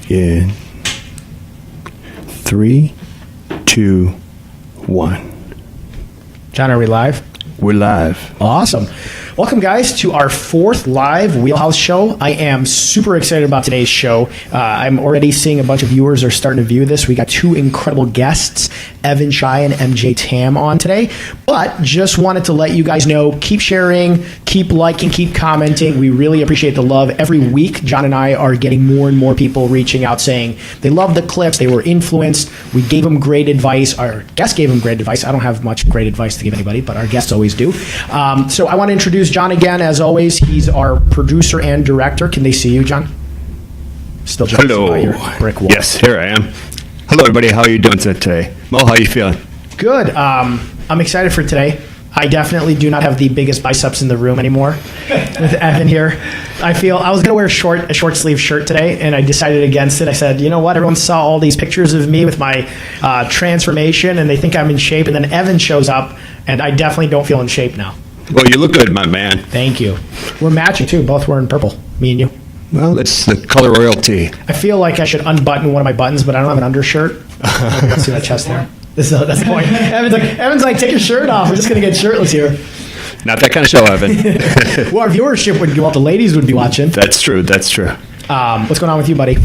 in 3, 2, 1. John, are we live? We're live. Awesome. Welcome, guys, to our 4th live Wheelhouse show. I am super excited about today's show. I'm already seeing a bunch of viewers are starting to view this. We got 2 incredible guests, Evan Shai and MJ Tam, on today. But just wanted to let you guys know, keep sharing, keep liking, keep commenting. We really appreciate the love. Every week, John and I are getting more and more people reaching out saying they love the clips, they were influenced. We gave them great advice. Our guest gave them great advice. I don't have much great advice to give anybody, but our guests always do. So I want to introduce John again. As always, he's our producer and director. Can they see you, John? Still Hello. by your brick wall. Yes, here I am. Hello, everybody. How are you doing today? Mo, how are you feeling? Good. I'm excited for today. I definitely do not have the biggest biceps in the room anymore with Evan here. I was going to wear a short sleeve shirt today, and I decided against it. I said, you know what? Everyone saw all these pictures of me with my transformation, and they think I'm in shape. And then Evan shows up, and I definitely don't feel in shape now. Well, you look good, my man. Thank you. We're matching, too. Both wearing purple, me and you. Well, it's the color royalty. I feel like I should unbutton one of my buttons, but I don't have an undershirt. Let's see that chest there. That's the point. Evan's like, take your shirt off. We're just going to get shirtless here. Not that kind of show, Evan. Well, our viewership would go up. The ladies would be watching. That's true. That's true. What's going on with you, buddy?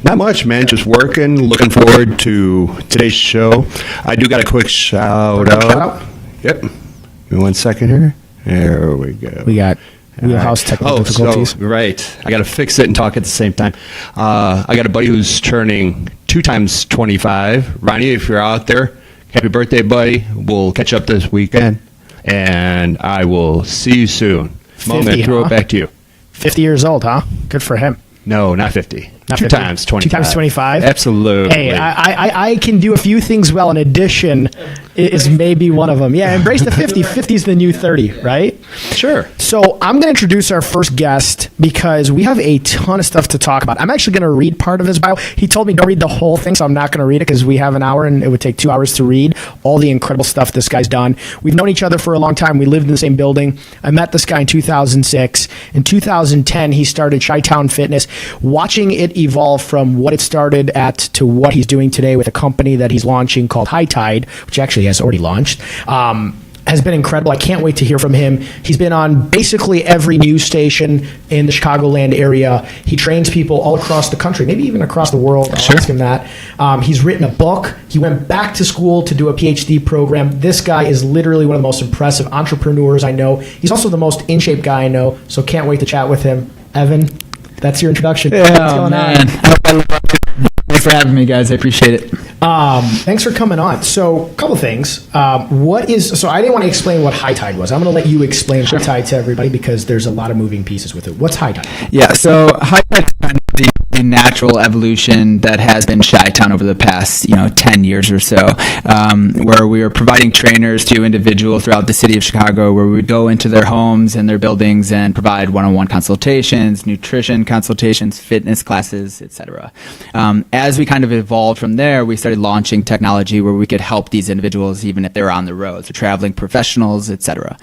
Not much, man. Just working. Looking forward to today's show. I do got a quick shout out. Yep. Give me 1 second here. There we go. We got Wheelhouse technical difficulties. Right. I got to fix it and talk at the same time. I got a buddy who's turning 2 times 25. Ronnie, if you're out there, happy birthday, buddy. We'll catch up this weekend, and I will see you soon. 50, Mo, I'm going to throw it back to you. 50 years old, huh? Good for him. No, not 50. Not 2 50. times 25. 2 times 25? Absolutely. Hey, I can do a few things well. An addition is maybe one of them. Yeah, embrace the 50. 50 is the new 30, right? Sure. So I'm going to introduce our first guest because we have a ton of stuff to talk about. I'm actually going to read part of his bio. He told me don't read the whole thing, so I'm not going to read it because we have an hour and it would take 2 hours to read all the incredible stuff this guy's done. We've known each other for a long time. We lived in the same building. I met this guy in 2006. In 2010, he started Chi-Town Fitness, watching it evolve from what it started at to what he's doing today with a company that he's launching called High Tide, which actually has already launched. Has been incredible. I can't wait to hear from him. He's been on basically every news station in the Chicagoland area. He trains people all across the country, maybe even across the world. I'll ask him that. He's written a book. He went back to school to do a PhD program. This guy is literally one of the most impressive entrepreneurs I know. He's also the most in-shape guy I know, so can't wait to chat with him. Evan, that's your introduction. Yeah, what's going on? Thanks for having me, guys. I appreciate it. Thanks for coming on. So, a couple things. So I didn't want to explain what High Tide was. I'm going to let you explain High Tide to everybody because there's a lot of moving pieces with it. What's High Tide? Yeah, so High Tide is kind of the natural evolution that has been Chi-Town over the past 10 years or so, where we are providing trainers to individuals throughout the city of Chicago, where we would go into their homes and their buildings and provide one-on-one consultations, nutrition consultations, fitness classes, etc. As we kind of evolved from there, we started launching technology where we could help these individuals even if they were on the road, so traveling professionals, etc.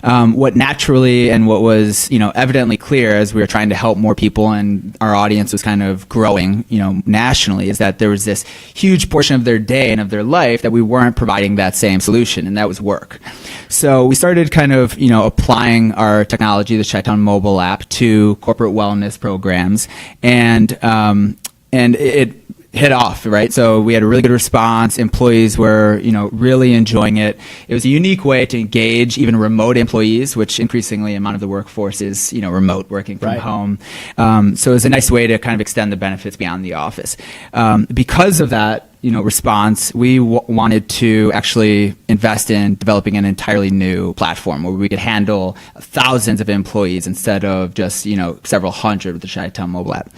What naturally and what was evidently clear as we were trying to help more people and our audience was kind of growing nationally is that there was this huge portion of their day and of their life that we weren't providing that same solution, and that was work. So we started kind of applying our technology, the Chi-Town mobile app, to corporate wellness programs, and it hit off, right? So we had a really good response. Employees were, really enjoying it. It was a unique way to engage even remote employees, which increasingly amount of the workforce is, remote working from home. So it was a nice way to kind of extend the benefits beyond the office. Because of that, response, we wanted to actually invest in developing an entirely new platform where we could handle thousands of employees instead of just, several hundred with the Chi-Town mobile app.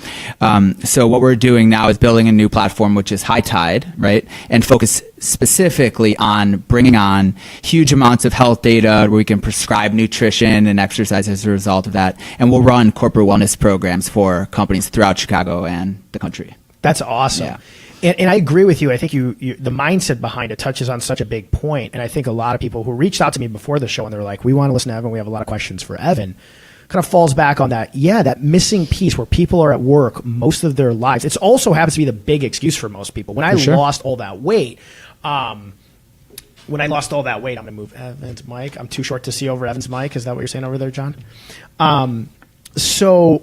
So what we're doing now is building a new platform, which is High Tide, right? And focus specifically on bringing on huge amounts of health data where we can prescribe nutrition and exercise as a result of that. And we'll run corporate wellness programs for companies throughout Chicago and the country. That's awesome. Yeah. And I agree with you. I think the mindset behind it touches on such a big point. And I think a lot of people who reached out to me before the show and they're like, we want to listen to Evan. We have a lot of questions for Evan. kind of falls back on that. Yeah, that missing piece where people are at work most of their lives. It also happens to be the big excuse for most people. When I lost all that weight, I'm going to move Evan's mic. I'm too short to see over Evan's mic. Is that what you're saying over there, John? So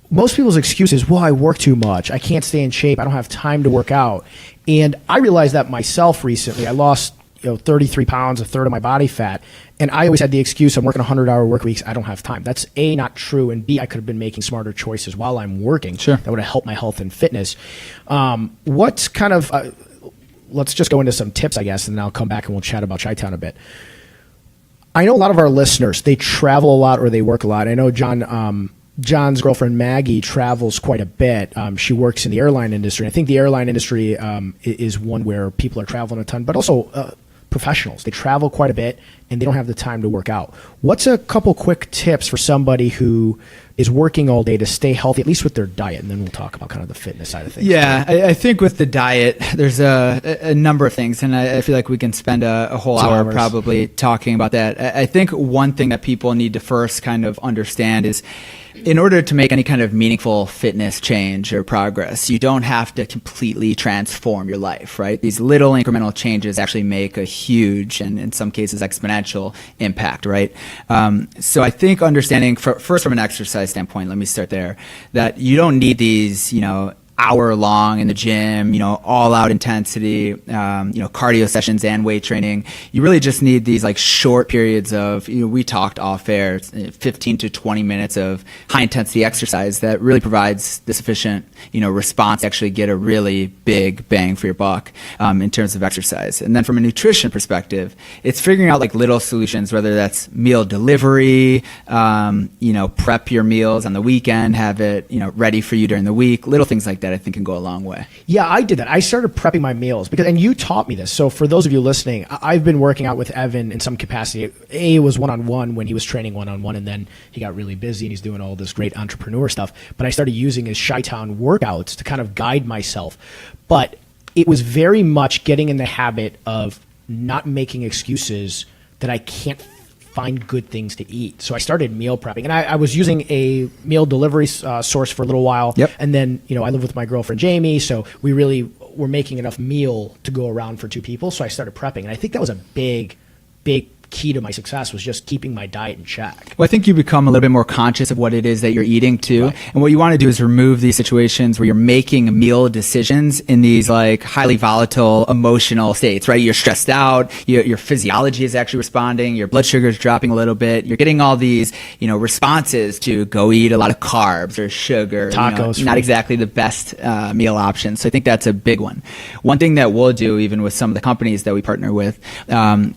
most people's excuse is, well, I work too much. I can't stay in shape. I don't have time to work out. And I realized that myself recently. I lost 33 pounds, a third of my body fat. And I always had the excuse, I'm working 100-hour work weeks. I don't have time. That's A, not true. And B, I could have been making smarter choices while I'm working. Sure. That would have helped my health and fitness. What's kind of, let's just go into some tips, I guess, and then I'll come back and we'll chat about Chi-Town a bit. I know a lot of our listeners, they travel a lot or they work a lot. I know John's girlfriend, Maggie, travels quite a bit. She works in the airline industry. I think the airline industry is one where people are traveling a ton, but also professionals. They travel quite a bit and they don't have the time to work out. What's a couple quick tips for somebody who is working all day to stay healthy, at least with their diet? And then we'll talk about kind of the fitness side of things. Yeah, I think with the diet, there's a number of things, and I feel like we can spend a whole hour probably talking about that. I think one thing that people need to first kind of understand is, in order to make any kind of meaningful fitness change or progress, you don't have to completely transform your life, right? These little incremental changes actually make a huge and in some cases exponential impact, right? So I think understanding, first from an exercise standpoint, let me start there, that you don't need these, hour long in the gym, all out intensity, cardio sessions and weight training. You really just need these like short periods of, we talked off air, 15 to 20 minutes of high intensity exercise that really provides the sufficient, response to actually get a really big bang for your buck, in terms of exercise. And then from a nutrition perspective, it's figuring out like little solutions, whether that's meal delivery, prep your meals on the weekend, have it, ready for you during the week, little things like that I think can go a long way. Yeah, I did that. I started prepping my meals and you taught me this. So for those of you listening, I've been working out with Evan in some capacity. It was one-on-one when he was training one-on-one, and then he got really busy and he's doing all this great entrepreneur stuff. But I started using his Chi-Town workouts to kind of guide myself. But it was very much getting in the habit of not making excuses that I can't find good things to eat. So I started meal prepping, and I was using a meal delivery source for a little while. Yep. And then, I live with my girlfriend, Jamie. So we really were making enough meal to go around for two people. So I started prepping. And I think that was a big key to my success, was just keeping my diet in check. Well, I think you become a little bit more conscious of what it is that you're eating too. Right. And what you want to do is remove these situations where you're making meal decisions in these like highly volatile emotional states, right? You're stressed out, your physiology is actually responding, your blood sugar is dropping a little bit. You're getting all these, responses to go eat a lot of carbs or sugar, tacos, not exactly the best meal option. So I think that's a big one. One thing that we'll do, even with some of the companies that we partner with,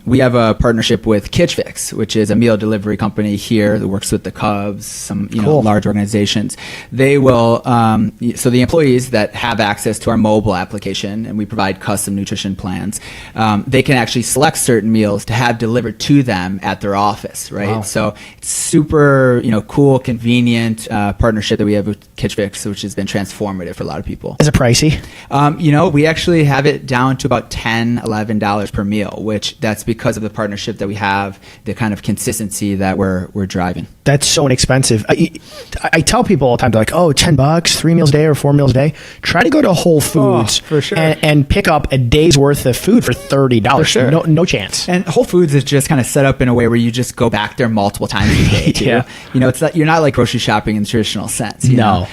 we have a partnership with KitchFix, which is a meal delivery company here that works with the Cubs, some large organizations. They will, so the employees that have access to our mobile application, and we provide custom nutrition plans, they can actually select certain meals to have delivered to them at their office, right? Wow. So it's super, cool, convenient partnership that we have with KitchFix, which has been transformative for a lot of people. Is it pricey? We actually have it down to about $10, $11 per meal, which that's because of the partnership that we have, the kind of consistency that we're driving. That's so inexpensive. I tell people all the time, they're like, $10, 3 meals a day or 4 meals a day. Try to go to Whole Foods for sure. and pick up a day's worth of food for $30. For sure. No chance. And Whole Foods is just kind of set up in a way where you just go back there multiple times a day too. Yeah. It's not, you're not like grocery shopping in the traditional sense. No.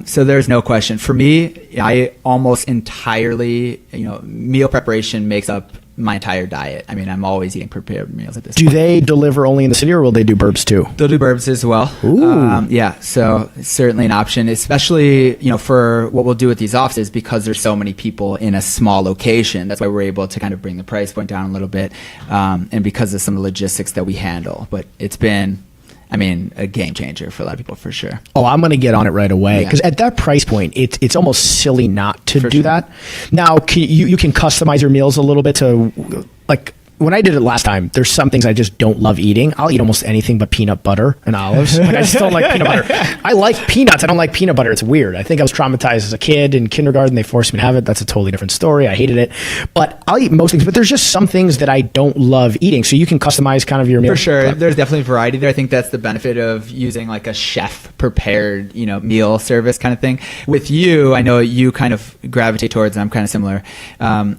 So there's no question. For me, I almost entirely, meal preparation makes up my entire diet. I mean, I'm always eating prepared meals at this point. Do they deliver only in the city, or will they do burbs too? They'll do burbs as well. Ooh. Yeah, so it's certainly an option, especially, for what we'll do with these offices, because there's so many people in a small location. That's why we're able to kind of bring the price point down a little bit, and because of some of the logistics that we handle. But it's been, a game changer for a lot of people, for sure. Oh, I'm going to get on it right away, because at that price point, it's almost silly not to do that. Now, you can customize your meals a little bit to, like, when I did it last time, there's some things I just don't love eating. I'll eat almost anything but peanut butter and olives. Like, I just don't like peanut butter. I like peanuts. I don't like peanut butter. It's weird. I think I was traumatized as a kid in kindergarten. They forced me to have it. That's a totally different story. I hated it. But I'll eat most things. But there's just some things that I don't love eating. So you can customize kind of your meal. For sure. There's definitely variety there. I think that's the benefit of using like a chef prepared, meal service kind of thing. With you, I know you kind of gravitate towards, and I'm kind of similar,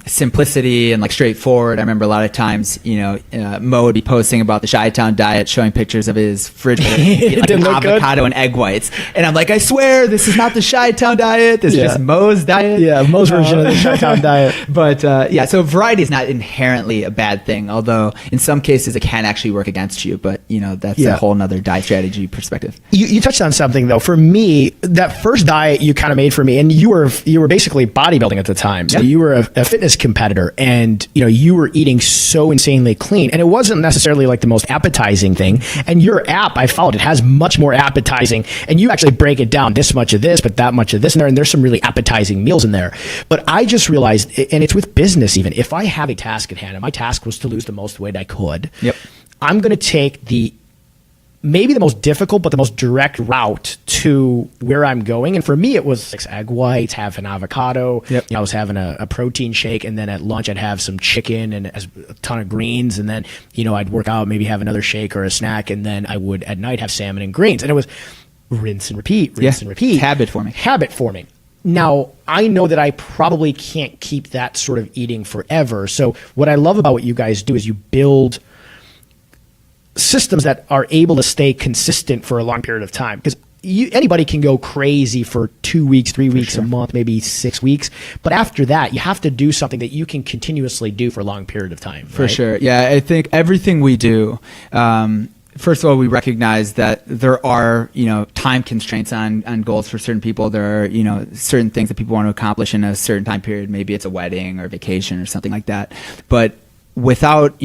simplicity and like straightforward. I remember a lot of times, Mo would be posting about the Chi-Town diet, showing pictures of his fridge with like an avocado and egg whites. And I'm like, I swear, this is not the Chi-Town diet. This is just Mo's diet. Yeah, Mo's version of the Chi-Town diet. But so variety is not inherently a bad thing, although in some cases it can actually work against you. But, that's a whole nother diet strategy perspective. You touched on something, though. For me, that first diet you kind of made for me, and you were basically bodybuilding at the time. So you were a fitness competitor, and, you were eating so insanely clean, and it wasn't necessarily like the most appetizing thing. And your app, I followed, it has much more appetizing, and you actually break it down, this much of this but that much of this in there, and there's some really appetizing meals in there. But I just realized, and it's with business even, if I have a task at hand and my task was to lose the most weight I could, I'm going to take maybe the most difficult but the most direct route to where I'm going. And for me, it was 6 egg whites, half an avocado. I was having a protein shake, and then at lunch I'd have some chicken and a ton of greens, and then I'd work out, maybe have another shake or a snack, and then I would at night have salmon and greens. And it was rinse and repeat, rinse and repeat. Habit forming. Now, I know that I probably can't keep that sort of eating forever. So what I love about what you guys do is you build systems that are able to stay consistent for a long period of time, because anybody can go crazy for 2 weeks, 3 weeks, a month, maybe 6 weeks. But after that, you have to do something that you can continuously do for a long period of time. For sure. Yeah, I think everything we do, first of all, we recognize that there are, time constraints on goals for certain people. There are, certain things that people want to accomplish in a certain time period. Maybe it's a wedding or vacation or something like that. But without,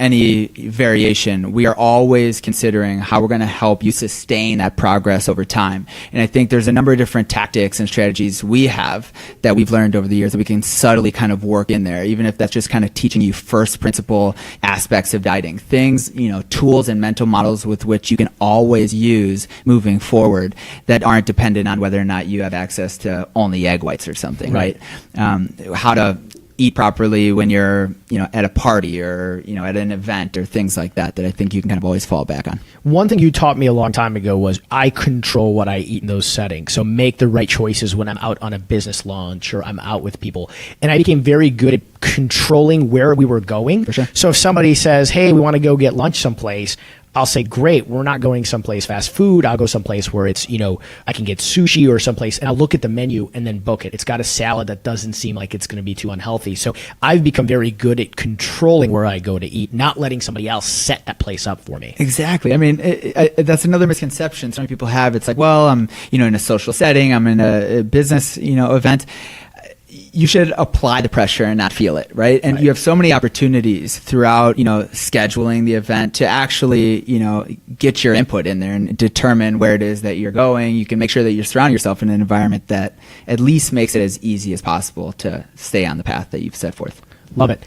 any variation, we are always considering how we're going to help you sustain that progress over time. And I think there's a number of different tactics and strategies we have that we've learned over the years that we can subtly kind of work in there, even if that's just kind of teaching you first principle aspects of dieting, things, tools and mental models with which you can always use moving forward that aren't dependent on whether or not you have access to only egg whites or something, right? How to eat properly when you're, at a party or, at an event or things like that I think you can kind of always fall back on. One thing you taught me a long time ago was I control what I eat in those settings. So make the right choices when I'm out on a business launch or I'm out with people. And I became very good at controlling where we were going. For sure. So if somebody says, hey, we want to go get lunch someplace, I'll say, great, we're not going someplace fast food. I'll go someplace where it's, I can get sushi or someplace, and I'll look at the menu and then book it. It's got a salad that doesn't seem like it's going to be too unhealthy. So I've become very good at controlling where I go to eat, not letting somebody else set that place up for me. Exactly. I mean, that's another misconception so many people have. It's like, well, I'm, in a social setting, I'm in a business, event. You should apply the pressure and not feel it, right? And you have so many opportunities throughout, scheduling the event to actually, get your input in there and determine where it is that you're going. You can make sure that you surround yourself in an environment that at least makes it as easy as possible to stay on the path that you've set forth. Love it.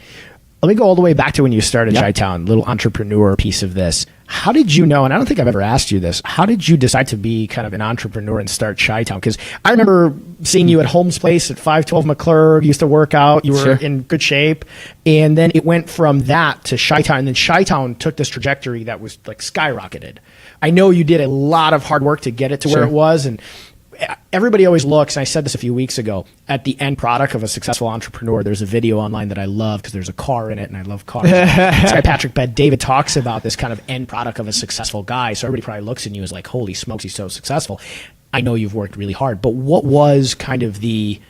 Let me go all the way back to when you started Chi-Town, little entrepreneur piece of this. How did you know, and I don't think I've ever asked you this, how did you decide to be kind of an entrepreneur and start Chi-Town? Because I remember seeing you at Holmes Place at 512 McClure, you used to work out, you were in good shape, and then it went from that to Chi-Town, and then Chi-Town took this trajectory that was like skyrocketed. I know you did a lot of hard work to get it to where it was, and everybody always looks, and I said this a few weeks ago, at the end product of a successful entrepreneur. There's a video online that I love because there's a car in it, and I love cars. This guy, Patrick Bet-David, talks about this kind of end product of a successful guy. So everybody probably looks at you as like, holy smokes, he's so successful. I know you've worked really hard, but what was kind of the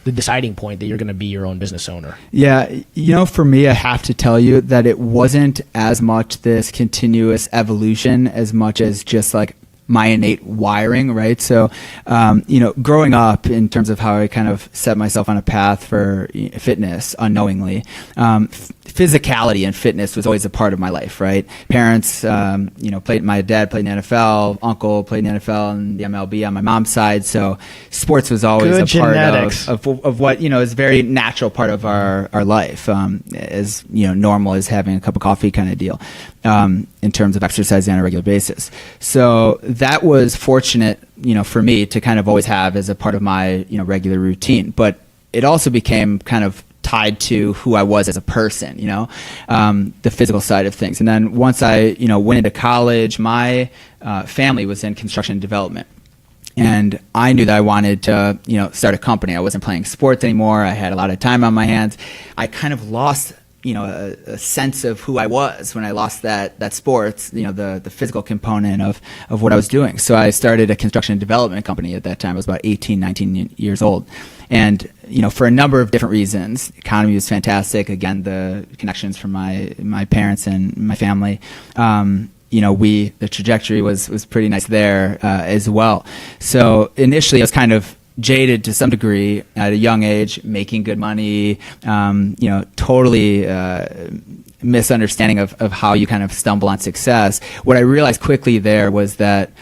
deciding point that you're going to be your own business owner? Yeah, for me, I have to tell you that it wasn't as much this continuous evolution as much as just like, my innate wiring, right? So, growing up in terms of how I kind of set myself on a path for fitness unknowingly, physicality and fitness was always a part of my life, right? Parents, my dad played in the NFL, uncle played in the NFL and the MLB on my mom's side. So sports was always Good a part genetics. of what, is a very natural part of our life, as, normal as having a cup of coffee kind of deal, in terms of exercising on a regular basis. So that was fortunate, for me to kind of always have as a part of my, regular routine. But it also became kind of tied to who I was as a person, the physical side of things. And then once I, went into college, my family was in construction and development. And I knew that I wanted to, start a company. I wasn't playing sports anymore. I had a lot of time on my hands. I kind of lost, a sense of who I was when I lost that sports, the physical component of what I was doing. So I started a construction and development company at that time. I was about 18, 19 years old. And, for a number of different reasons, the economy was fantastic. Again, the connections from my parents and my family, the trajectory was pretty nice there as well. So initially I was kind of jaded to some degree at a young age, making good money, totally misunderstanding of how you kind of stumble on success. What I realized quickly there was that,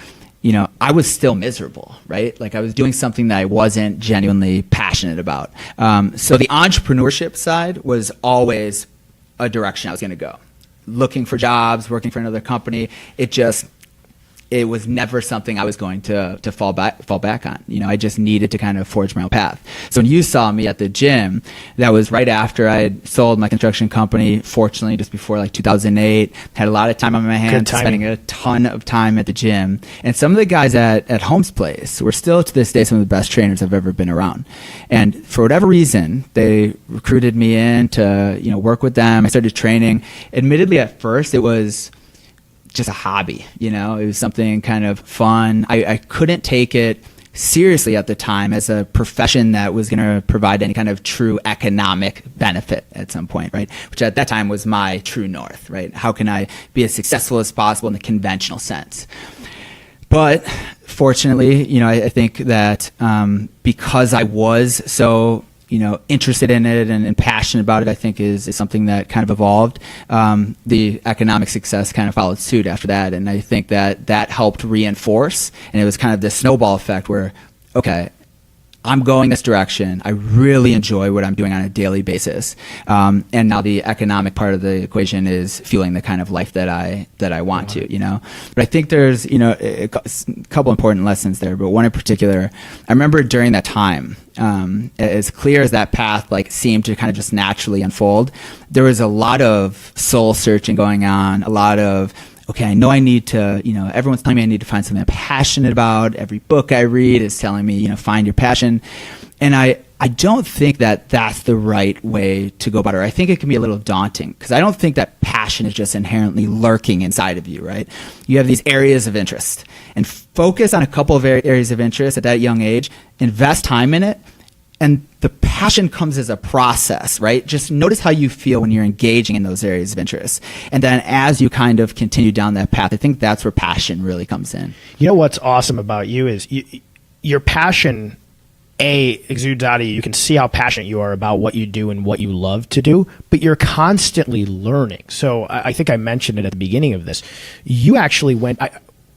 I was still miserable, right? Like I was doing something that I wasn't genuinely passionate about. So the entrepreneurship side was always a direction I was going to go. Looking for jobs, working for another company, it was never something I was going to fall back on. I just needed to kind of forge my own path. So when you saw me at the gym, that was right after I had sold my construction company, fortunately just before like 2008, had a lot of time on my hands, spending a ton of time at the gym. And some of the guys at Holmes Place were still to this day some of the best trainers I've ever been around. And for whatever reason, they recruited me in to, work with them. I started training. Admittedly, at first, it was just a hobby, it was something kind of fun. I couldn't take it seriously at the time as a profession that was going to provide any kind of true economic benefit at some point, right? Which at that time was my true north, right? How can I be as successful as possible in the conventional sense? But fortunately, I think that because I was so interested in it and passionate about it, I think is something that kind of evolved. The economic success kind of followed suit after that. And I think that helped reinforce, and it was kind of this snowball effect where, okay, I'm going this direction. I really enjoy what I'm doing on a daily basis. And now the economic part of the equation is fueling the kind of life that I want to, But I think there's, a couple important lessons there, but one in particular, I remember during that time, as clear as that path seemed to kind of just naturally unfold, there was a lot of soul searching going on, a lot of, okay, I know I need to, everyone's telling me I need to find something I'm passionate about. Every book I read is telling me, find your passion. And I don't think that that's the right way to go about it. I think it can be a little daunting because I don't think that passion is just inherently lurking inside of you, right? You have these areas of interest and focus on a couple of areas of interest at that young age, invest time in it. And the passion comes as a process, right? Just notice how you feel when you're engaging in those areas of interest. And then as you kind of continue down that path, I think that's where passion really comes in. What's awesome about you is your passion, exudes out of you. You can see how passionate you are about what you do and what you love to do, but you're constantly learning. So I think I mentioned it at the beginning of this. You actually when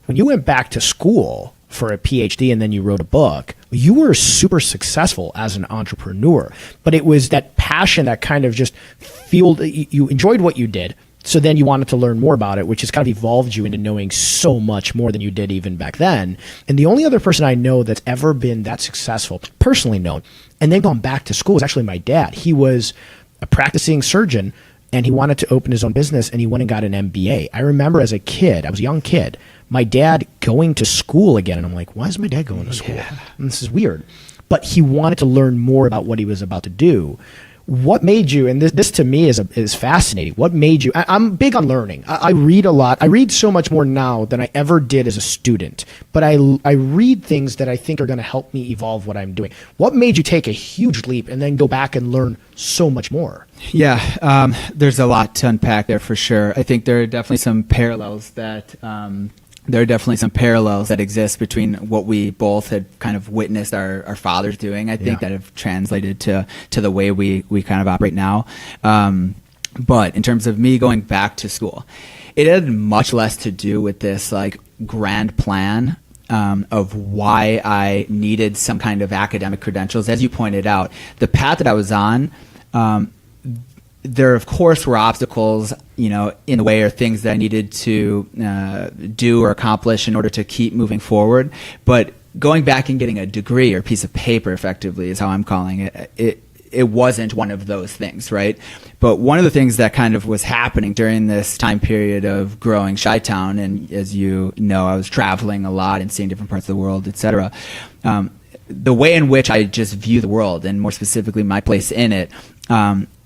you went back to school for a PhD and then you wrote a book, you were super successful as an entrepreneur, but it was that passion that kind of just fueled, you enjoyed what you did. So then you wanted to learn more about it, which has kind of evolved you into knowing so much more than you did even back then. And the only other person I know that's ever been that successful, personally known, and then gone back to school is actually my dad. He was a practicing surgeon and he wanted to open his own business and he went and got an MBA. I remember as a kid, I was a young kid, my dad going to school again. And I'm like, why is my dad going to school? Yeah. And this is weird. But he wanted to learn more about what he was about to do. What made you, and this to me is fascinating, what made you, I'm big on learning. I read a lot. I read so much more now than I ever did as a student. But I read things that I think are going to help me evolve what I'm doing. What made you take a huge leap and then go back and learn so much more? Yeah, there's a lot to unpack there for sure. I think there are definitely some parallels that there are definitely some parallels that exist between what we both had kind of witnessed our fathers doing, I think, that have translated to the way we kind of operate now. But in terms of me going back to school, it had much less to do with this like grand plan of why I needed some kind of academic credentials. As you pointed out, the path that I was on, there of course were obstacles, in the way, or things that I needed to do or accomplish in order to keep moving forward. But going back and getting a degree or piece of paper, effectively, is how I'm calling it. It wasn't one of those things, right? But one of the things that kind of was happening during this time period of growing Chi-Town, and as you know, I was traveling a lot and seeing different parts of the world, et cetera. The way in which I just view the world, and more specifically my place in it,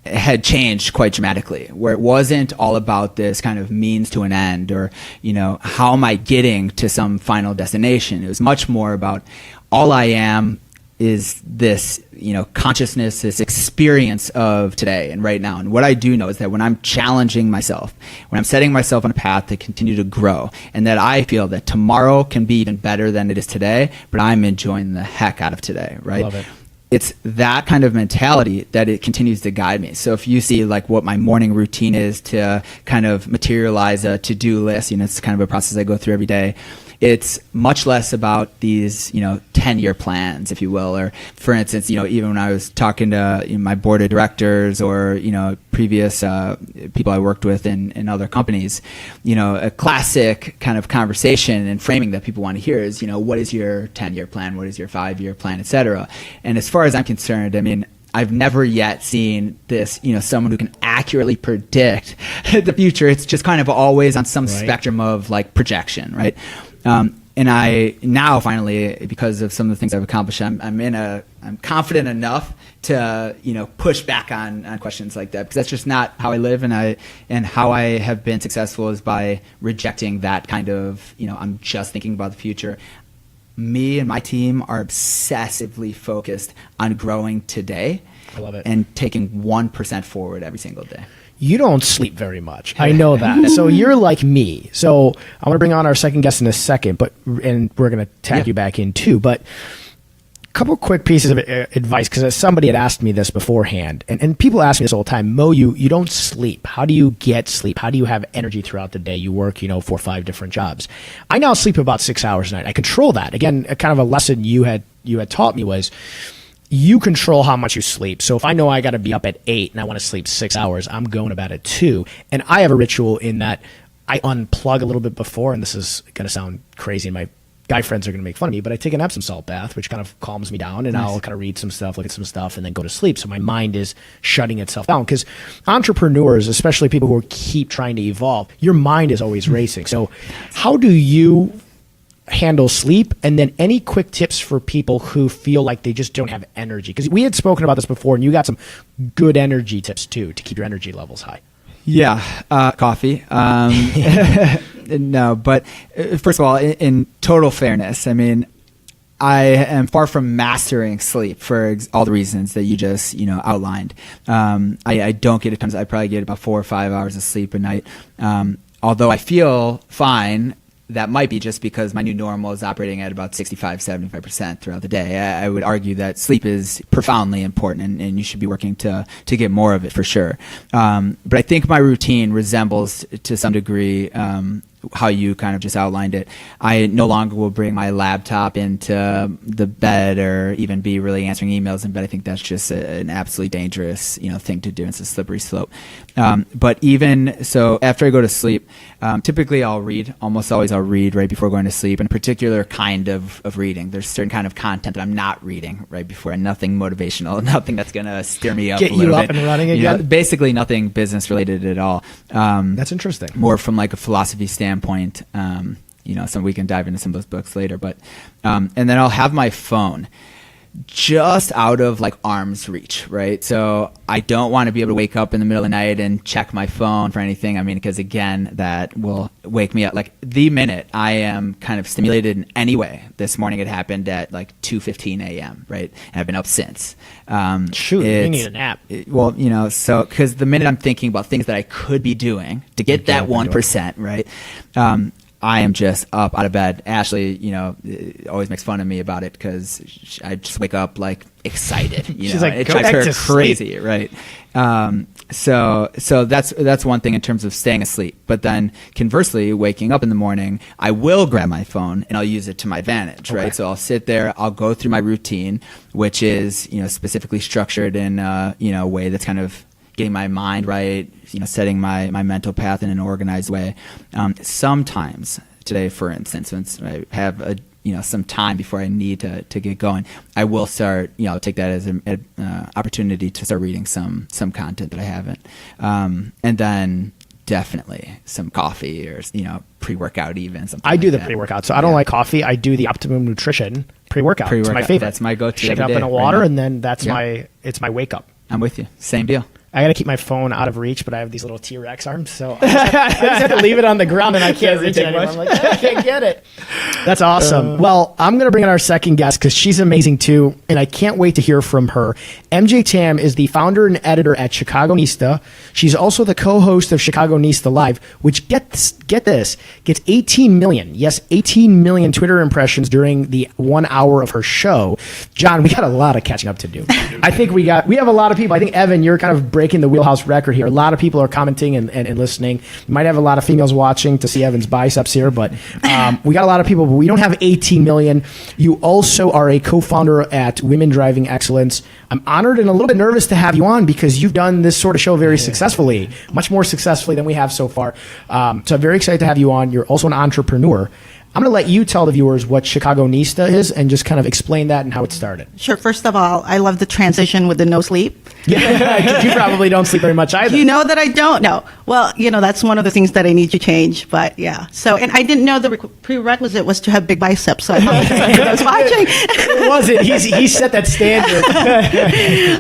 had changed quite dramatically, where it wasn't all about this kind of means to an end, or, how am I getting to some final destination? It was much more about all I am is this, consciousness, this experience of today and right now. And what I do know is that when I'm challenging myself, when I'm setting myself on a path to continue to grow, and that I feel that tomorrow can be even better than it is today, but I'm enjoying the heck out of today, right? Love it. It's that kind of mentality that it continues to guide me. So if you see like what my morning routine is to kind of materialize a to-do list, it's kind of a process I go through every day. It's much less about these, 10-year plans, if you will. Or for instance, even when I was talking to my board of directors, or, previous people I worked with in other companies, a classic kind of conversation and framing that people want to hear is, what is your 10-year plan? What is your 5-year plan, et cetera? And as far as I'm concerned, I've never yet seen this, someone who can accurately predict the future. It's just kind of always on some spectrum of like projection, right? And I now finally, because of some of the things I've accomplished, I'm confident enough to push back on questions like that, because that's just not how I live, and how I have been successful is by rejecting that kind of I'm just thinking about the future. Me and my team are obsessively focused on growing today. I love it. And taking 1% forward every single day. You don't sleep very much. I know that. So you're like me. So I'm going to bring on our second guest in a second, and we're going to tag you back in too. But a couple quick pieces of advice, because somebody had asked me this beforehand, and people ask me this all the time. Mo, you don't sleep. How do you get sleep? How do you have energy throughout the day? You work, 4 or 5 different jobs. I now sleep about 6 hours a night. I control that. Again, kind of a lesson you had taught me was, you control how much you sleep. So if I know I got to be up at 8 and I want to sleep 6 hours, I'm going to bed at 2. And I have a ritual in that I unplug a little bit before, and this is going to sound crazy, and my guy friends are going to make fun of me, but I take an Epsom salt bath, which kind of calms me down, and I'll kind of read some stuff, look at some stuff, and then go to sleep. So my mind is shutting itself down, because entrepreneurs, especially people who keep trying to evolve, your mind is always racing. So how do you handle sleep? And then any quick tips for people who feel like they just don't have energy? Because we had spoken about this before, and you got some good energy tips too to keep your energy levels high. Yeah, coffee. No, but first of all, in total fairness, I am far from mastering sleep for all the reasons that you just outlined. I don't get a ton. I probably get about 4 or 5 hours of sleep a night. Although I feel fine, that might be just because my new normal is operating at about 65-75% throughout the day. I would argue that sleep is profoundly important, and you should be working to get more of it for sure. But I think my routine resembles to some degree how you kind of just outlined it. I no longer will bring my laptop into the bed or even be really answering emails in bed. I think that's just an absolutely dangerous thing to do. It's a slippery slope. But even so, after I go to sleep, typically I'll read. Almost always I'll read right before going to sleep, and a particular kind of reading. There's certain kind of content that I'm not reading right before, and nothing motivational, nothing that's going to steer me up Get a little you up bit. and running again? Basically nothing business related at all. That's interesting. More from like a philosophy standpoint. So we can dive into some of those books later, but and then I'll have my phone just out of like arm's reach, right? So I don't want to be able to wake up in the middle of the night and check my phone for anything. Because again, that will wake me up. Like the minute I am kind of stimulated in any way. This morning it happened at like 2:15 a.m., right? And I've been up since. Shoot, you need a nap. So because the minute I'm thinking about things that I could be doing to get that 1%, right? I am just up out of bed. Ashley, always makes fun of me about it because I just wake up like excited. She's like, it "Go drives back her to crazy, right? So that's one thing in terms of staying asleep. But then conversely, waking up in the morning, I will grab my phone and I'll use it to my advantage, right? So I'll sit there, I'll go through my routine, which is specifically structured in a way that's kind of getting my mind right, setting my mental path in an organized way. Sometimes today, for instance, since I have some time before I need to get going, I will start, take that as an opportunity to start reading some content that I haven't. And then definitely some coffee or, pre-workout even. Something I do like the that. pre-workout. So I don't like coffee. I do the Optimum Nutrition pre-workout. It's my favorite. That's my go-to. Shake it up every in day, a water right now. and then that's it's my wake up. I'm with you. Same deal. I got to keep my phone out of reach, but I have these little T-Rex arms, so I just have to leave it on the ground and I can't reach it anymore. I'm like, I can't get it. That's awesome. Well, I'm going to bring in our second guest because she's amazing too, and I can't wait to hear from her. MJ Tam is the founder and editor at Chicagonista. She's also the co-host of Chicagonista Live, which, get this, gets 18 million, yes, 18 million Twitter impressions during the 1 hour of her show. John, we got a lot of catching up to do. I think we have a lot of people. I think, Evan, you're kind of breaking the Wheelhouse record here. A lot of people are commenting and listening. You might have a lot of females watching to see Evan's biceps here, but we got a lot of people, but we don't have 18 million. You also are a co-founder at Women Driving Excellence. I'm honored and a little bit nervous to have you on because you've done this sort of show very successfully, much more successfully than we have so far. So I'm very excited to have you on. You're also an entrepreneur. I'm going to let you tell the viewers what Chicagonista is and just kind of explain that and how it started. Sure. First of all, I love the transition with the no sleep. Yeah, because you probably don't sleep very much either. You know that I don't know. Well, that's one of the things that I need to change. But yeah. So, and I didn't know the prerequisite was to have big biceps. So I apologize for anyone that's watching. It wasn't. He set that standard.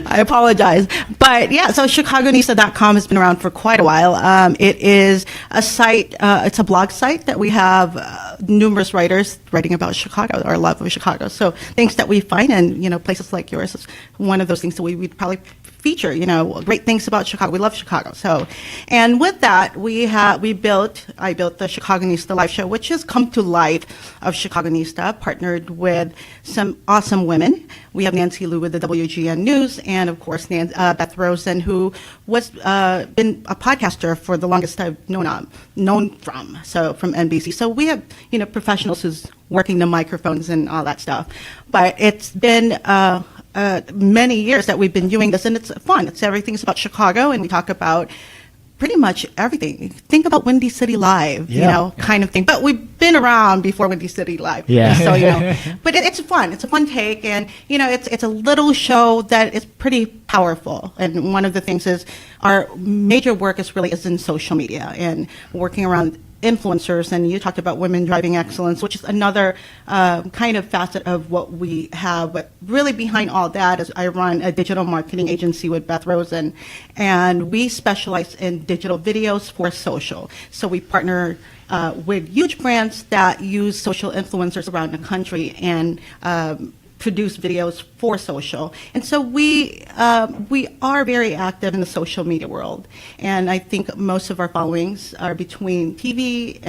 I apologize. But yeah, so Chicagonista.com has been around for quite a while. It is a site, it's a blog site that we have numerous writers writing about Chicago, our love of Chicago. So things that we find in, places like yours is one of those things that we'd probably feature, great things about Chicago. We love Chicago. So, and with that, I built the Chicagonista Live show, which has come to life of Chicagonista, partnered with some awesome women. We have Nancy Liu with the WGN News, and of course, Beth Rosen, who was been a podcaster for the longest I've known from NBC. So we have, professionals who's working the microphones and all that stuff. But it's been many years that we've been doing this, and it's fun. Everything's about Chicago, and we talk about pretty much everything. Think about Windy City Live, kind of thing. But we've been around before Windy City Live. Yeah. So, but it's fun. It's a fun take, and, it's a little show that is pretty powerful. And one of the things is our major work is in social media and working around influencers, and you talked about Women Driving Excellence, which is another kind of facet of what we have. But really behind all that is I run a digital marketing agency with Beth Rosen, and we specialize in digital videos for social. So we partner with huge brands that use social influencers around the country and produce videos for social. And so we are very active in the social media world. And I think most of our followings are between TV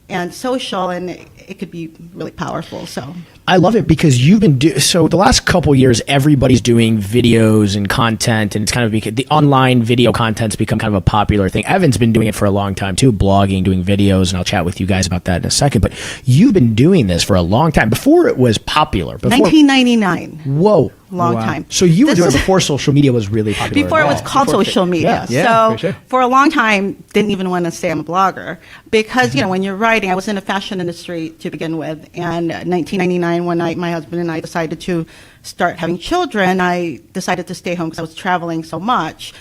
and social, and it could be really powerful. So I love it because you've been so the last couple years, everybody's doing videos and content, and it's kind of the online video content's become kind of a popular thing. Evan's been doing it for a long time too, blogging, doing videos, and I'll chat with you guys about that in a second. But you've been doing this for a long time before it was popular. 1999. Whoa. Long time. So you were doing it before social media was really popular. Before it was called social media. Yeah, so for a long time, didn't even want to say I'm a blogger because, when you're writing, I was in the fashion industry to begin with. And 1999, one night, my husband and I decided to start having children. I decided to stay home because I was traveling so much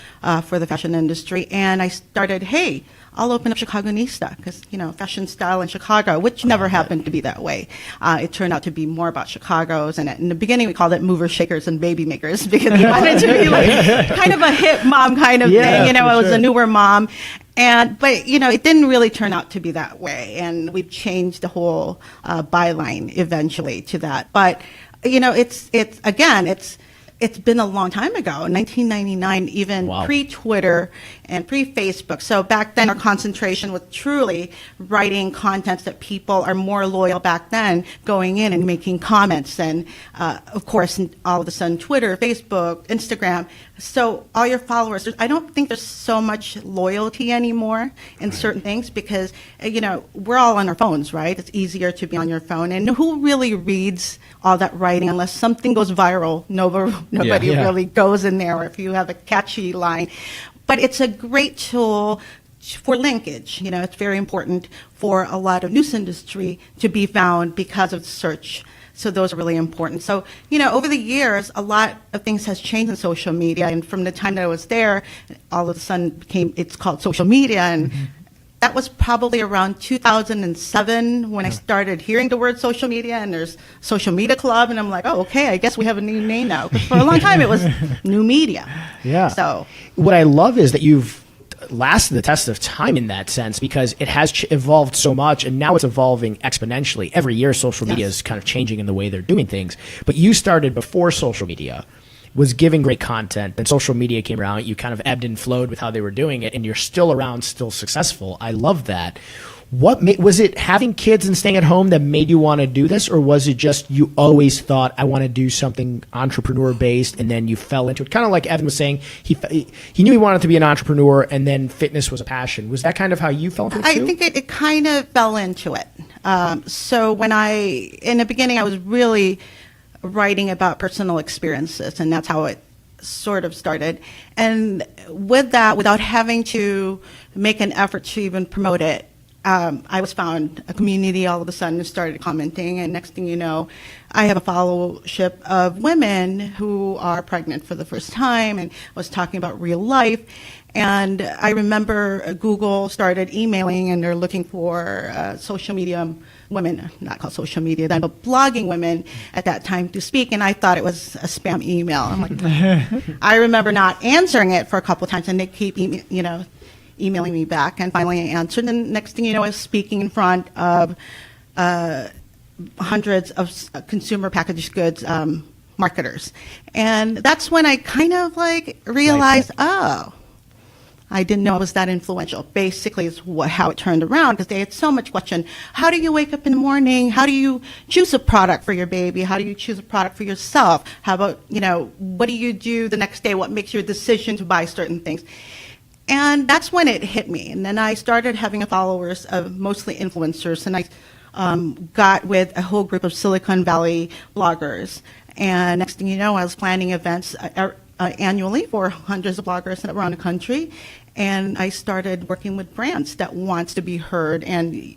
for the fashion industry. And I started, hey, I'll open up Chicagonista because, fashion style in Chicago, which never happened to be that way. It turned out to be more about Chicago's. And in the beginning, we called it movers, shakers, and baby makers because we wanted to be like kind of a hip mom kind of thing. I was a newer mom. But it didn't really turn out to be that way. And we've changed the whole byline eventually to that. But, it's it's been a long time ago, 1999, even Wow. pre-Twitter and pre-Facebook. So back then, our concentration was truly writing contents that people are more loyal back then, going in and making comments. And of course, all of a sudden, Twitter, Facebook, Instagram. So all your followers, I don't think there's so much loyalty anymore in certain things because, we're all on our phones, right? It's easier to be on your phone. And who really reads all that writing unless something goes viral? Nobody Yeah. really goes in there, or if you have a catchy line. But it's a great tool for linkage. It's very important for a lot of news industry to be found because of search. So those are really important. So, over the years, a lot of things has changed in social media. And from the time that I was there, all of a sudden it's called social media. And that was probably around 2007 when I started hearing the word social media, and there's Social Media Club, and I'm like, oh, okay, I guess we have a new name now. 'Cause for a long time, it was new media. Yeah. So What I love is that you've lasted the test of time in that sense because it has evolved so much, and now it's evolving exponentially. Every year, social media is kind of changing in the way they're doing things. But you started before social media, was giving great content, and social media came around. You kind of ebbed and flowed with how they were doing it, and you're still around, still successful. I love that. Was it having kids and staying at home that made you want to do this, or was it just you always thought I want to do something entrepreneur based, and then you fell into it? Kind of like Evan was saying, he knew he wanted to be an entrepreneur, and then fitness was a passion. Was that kind of how you fell into it too? I think it kind of fell into it. So in the beginning, I was really writing about personal experiences, and that's how it sort of started. And with that, without having to make an effort to even promote it, I was found a community all of a sudden started commenting, and next thing you know, I have a followership of women who are pregnant for the first time, and was talking about real life. And I remember Google started emailing, and they're looking for social media women, not called social media then, but blogging women at that time to speak, and I thought it was a spam email. I'm like, I remember not answering it for a couple of times, and they keep emailing me back, and finally I answered, and next thing you know, I was speaking in front of hundreds of consumer packaged goods marketers. And that's when I kind of realized, oh, I didn't know I was that influential. Basically, is how it turned around, because they had so much question. How do you wake up in the morning? How do you choose a product for your baby? How do you choose a product for yourself? How about, what do you do the next day? What makes your decision to buy certain things? And that's when it hit me. And then I started having followers of mostly influencers, and I got with a whole group of Silicon Valley bloggers. And next thing you know, I was planning events annually for hundreds of bloggers around the country. And I started working with brands that wants to be heard and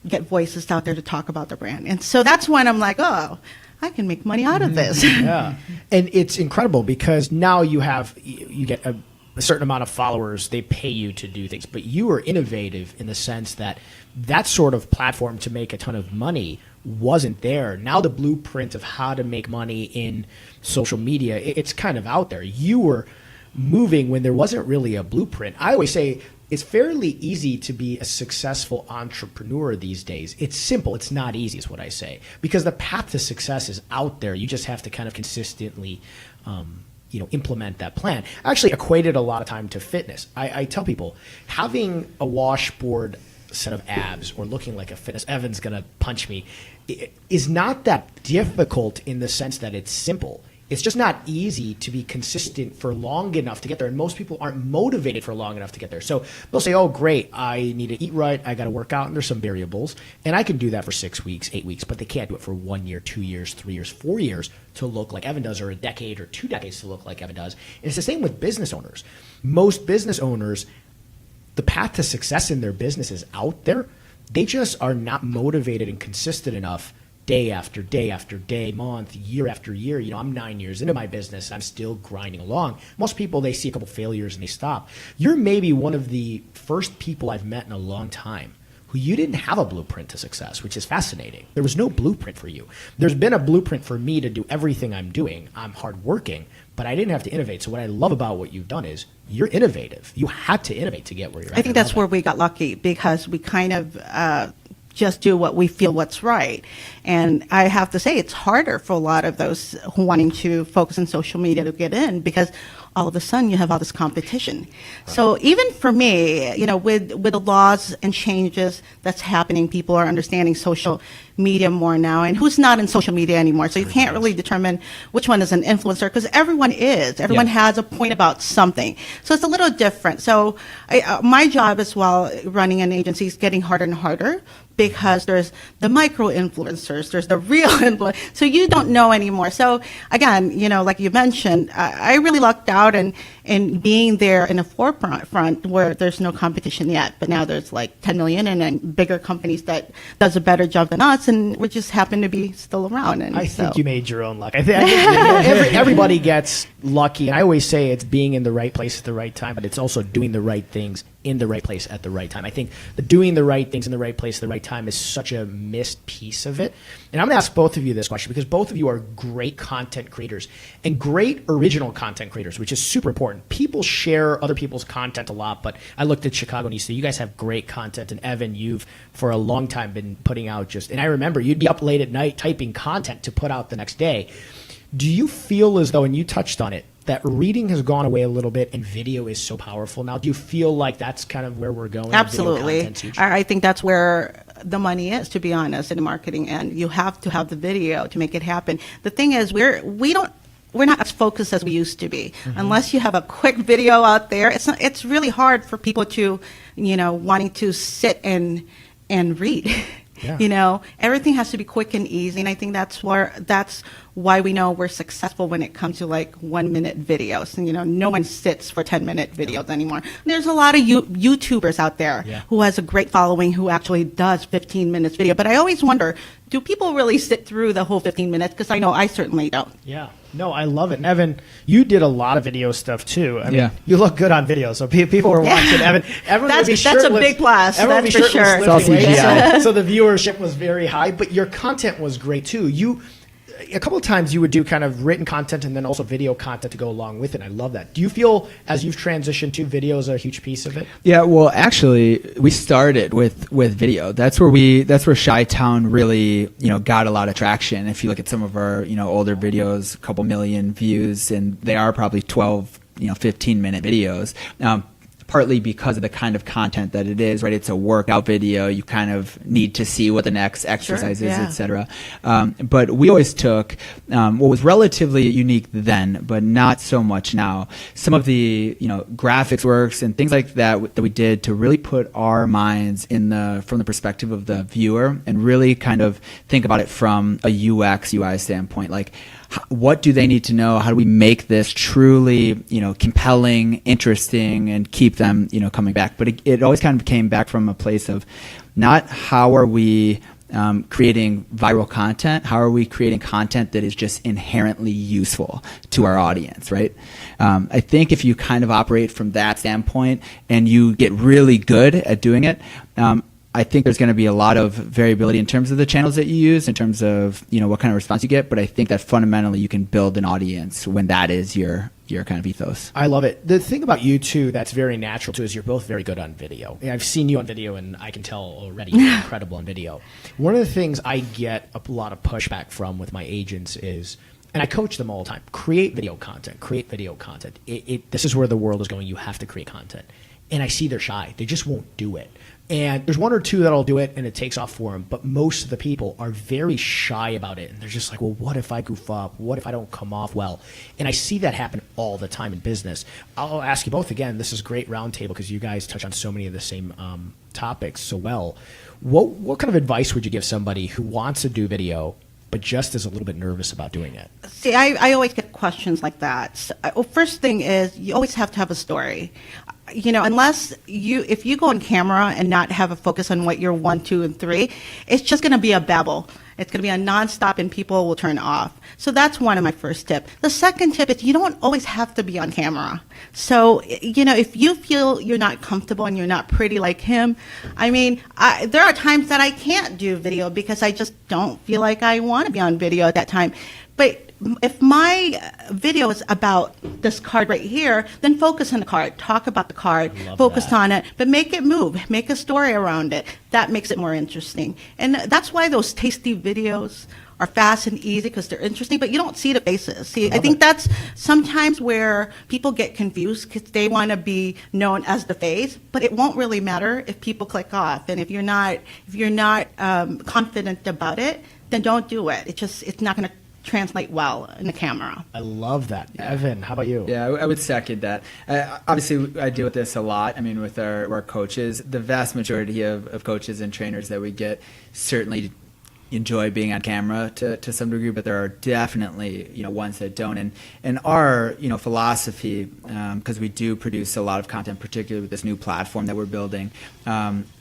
get voices out there to talk about the brand. And so that's when I'm like, oh, I can make money out of this. Yeah. And it's incredible because now you get a certain amount of followers, they pay you to do things, but you are innovative in the sense that that sort of platform to make a ton of money wasn't there. Now the blueprint of how to make money in social media, it's kind of out there. You were moving when there wasn't really a blueprint. I always say it's fairly easy to be a successful entrepreneur these days. It's simple. It's not easy is what I say, because the path to success is out there. You just have to kind of consistently implement that plan. I actually equated a lot of time to fitness. I tell people having a washboard set of abs or looking like a fitness, Evan's going to punch me, is not that difficult in the sense that it's simple. It's just not easy to be consistent for long enough to get there. And most people aren't motivated for long enough to get there. So they'll say, oh, great, I need to eat right, I got to work out, and there's some variables. And I can do that for 6 weeks, 8 weeks, but they can't do it for 1 year, 2 years, 3 years, 4 years to look like Evan does, or a decade or 2 decades to look like Evan does. And it's the same with business owners. Most business owners, the path to success in their business is out there. They just are not motivated and consistent enough day after day after day, month, year after year. I'm 9 years into my business. I'm still grinding along. Most people, they see a couple failures and they stop. You're maybe one of the first people I've met in a long time who you didn't have a blueprint to success, which is fascinating. There was no blueprint for you. There's been a blueprint for me to do everything I'm doing. I'm hardworking, but I didn't have to innovate. So what I love about what you've done is you're innovative. You had to innovate to get where you're at. I think that's where we got lucky, because we kind of just do what we feel what's right. And I have to say, it's harder for a lot of those who wanting to focus on social media to get in, because all of a sudden you have all this competition. So even for me, with the laws and changes that's happening, people are understanding social media more now, and who's not in social media anymore. So you can't really determine which one is an influencer, because everyone is. Everyone has a point about something. So it's a little different. So my job as well, running an agency, is getting harder and harder, because there's the micro influencers, there's the real influencers. So you don't know anymore. So again, like you mentioned, I really lucked out in being there in the forefront where there's no competition yet. But now there's like 10 million and then bigger companies that does a better job than us, and we just happen to be still around. And I think you made your own luck. I think everybody gets lucky. And I always say it's being in the right place at the right time, but it's also doing the right things in the right place at the right time. I think the doing the right things in the right place at the right time is such a missed piece of it. And I'm going to ask both of you this question, because both of you are great content creators and great original content creators, which is super important. People share other people's content a lot, but I looked at Chicago Nista. You guys have great content. And Evan, you've for a long time been putting out and I remember you'd be up late at night typing content to put out the next day. Do you feel as though, and you touched on it, that reading has gone away a little bit and video is so powerful now? Do you feel like that's kind of where we're going? Absolutely. I think that's where the money is, to be honest, in marketing, and you have to have the video to make it happen. The thing is, we're not as focused as we used to be. Mm-hmm. Unless you have a quick video out there, it's really hard for people to, wanting to sit and read. Yeah. Everything has to be quick and easy, and I think that's why we know we're successful when it comes to like 1 minute videos. And no one sits for 10-minute videos anymore. There's a lot of YouTubers out there who has a great following who actually does 15 minutes video. But I always wonder, do people really sit through the whole 15 minutes? Because I know I certainly don't. Yeah. No, I love it. And Evan, you did a lot of video stuff too. I mean, you look good on video, so people are watching. Evan that's a big plus. That's for sure. It's all CGI. So the viewership was very high, but your content was great too. A couple of times you would do kind of written content and then also video content to go along with it. I love that. Do you feel, as you've transitioned to video, is a huge piece of it? Yeah, well, actually, we started with video. That's where Chi-Town really, got a lot of traction. If you look at some of our, older videos, a couple million views, and they are probably 12, 15-minute videos. Partly because of the kind of content that it is, right? It's a workout video. You kind of need to see what the next exercise is, etc. But we always took what was relatively unique then, but not so much now. Some of the graphics works and things like that we did to really put our minds from the perspective of the viewer and really kind of think about it from a UX UI standpoint, like. What do they need to know? How do we make this truly, compelling, interesting, and keep them, coming back? But it always kind of came back from a place of not how are we creating viral content? How are we creating content that is just inherently useful to our audience, right? I think if you kind of operate from that standpoint and you get really good at doing it, I think there's going to be a lot of variability in terms of the channels that you use, in terms of what kind of response you get. But I think that fundamentally you can build an audience when that is your kind of ethos. I love it. The thing about you two that's very natural too is you're both very good on video. I've seen you on video, and I can tell already you're incredible on video. One of the things I get a lot of pushback from with my agents is, and I coach them all the time, create video content. This is where the world is going. You have to create content. And I see they're shy. They just won't do it. And there's one or two that'll do it and it takes off for them. But most of the people are very shy about it. And they're just like, well, what if I goof up? What if I don't come off well? And I see that happen all the time in business. I'll ask you both again. This is a great roundtable because you guys touch on so many of the same topics so well. What kind of advice would you give somebody who wants to do video but just is a little bit nervous about doing it? See, I always get questions like that. So, first thing is you always have to have a story. Unless if you go on camera and not have a focus on what you're 1, 2, and 3, it's just going to be a babble. It's going to be a nonstop and people will turn off. So that's one of my first tips. The second tip is you don't always have to be on camera. So, if you feel you're not comfortable and you're not pretty like him, there are times that I can't do video because I just don't feel like I want to be on video at that time. But if my video is about this card right here, then focus on the card, talk about the card, focus on it, but make it move, make a story around it. That makes it more interesting. And that's why those tasty videos are fast and easy, because they're interesting, but you don't see the faces. See, I think that's sometimes where people get confused, because they want to be known as the face, but it won't really matter if people click off. And if you're not confident about it, then don't do it. It's not going to translate well in the camera. I love that. Evan, how about you? Yeah, I would second that. Obviously, I deal with this a lot. I mean, with our coaches, the vast majority of coaches and trainers that we get certainly enjoy being on camera to some degree, but there are definitely ones that don't. And our philosophy, because we do produce a lot of content, particularly with this new platform that we're building,